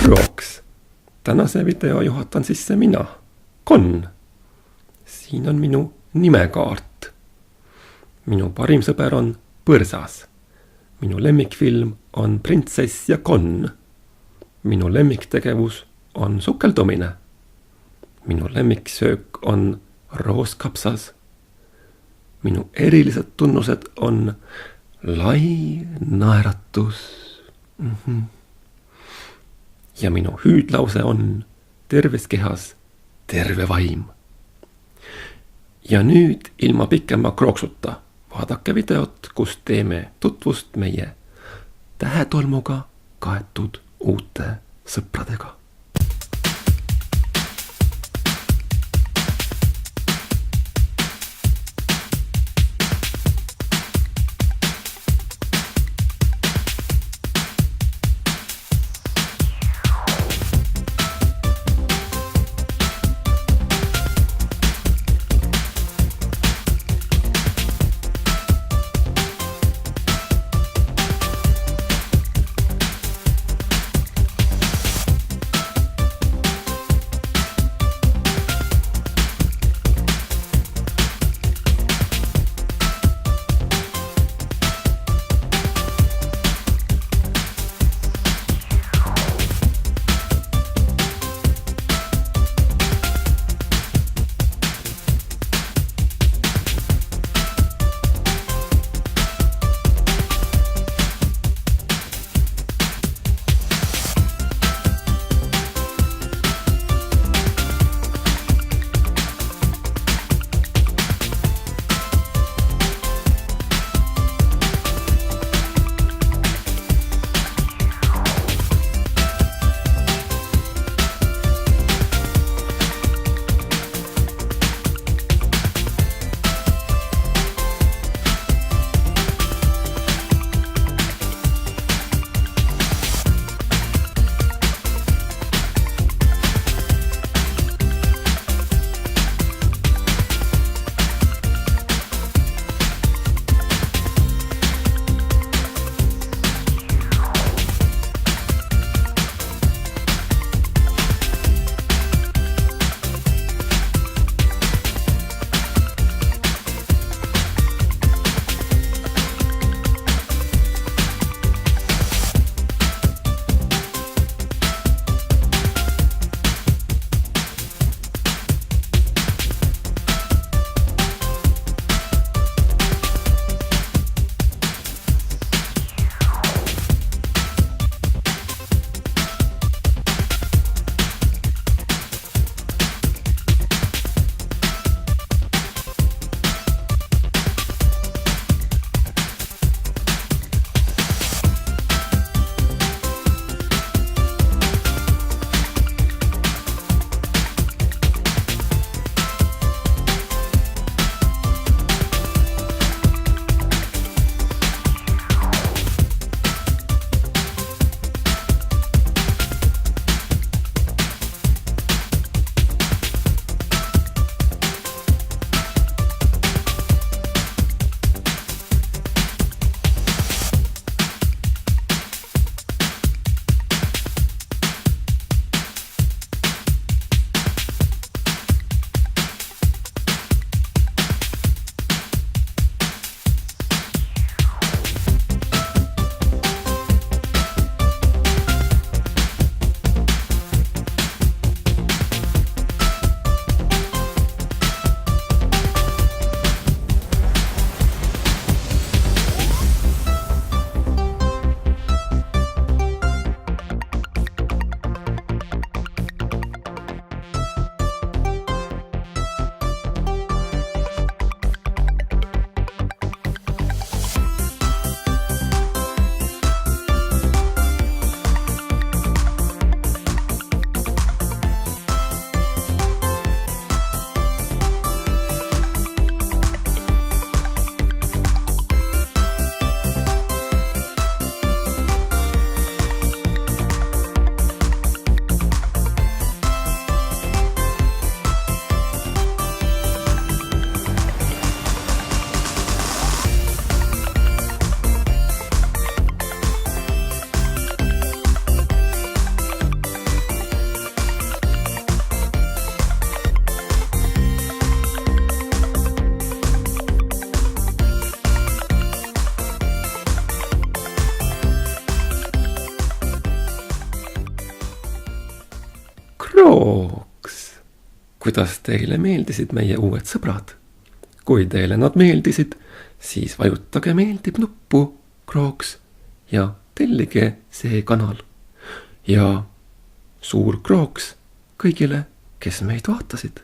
Rocks. Tänase video juhatan sisse mina, Kon. Siin on minu nimekaart. Minu parim sõber on Põrsas. Minu lemmikfilm on Printsess ja Kon. Minu lemmiktegevus on sukeldumine. Minu lemmiksöök on rooskapsas. Minu erilised tunnused on lai naeratus. Ja minu hüüdlause on terves kehas terve vaim. Ja nüüd ilma pikema krooksuta vaadake videot, kus teeme tutvust meie tähetolmuga kaetud uute sõpradega. Krooks! Kuidas teile meeldisid meie uued sõbrad? Kui teile nad meeldisid, siis vajutage meeldib nuppu, Krooks, ja tellige see kanal. Ja suur Krooks kõigile, kes meid vaatasid.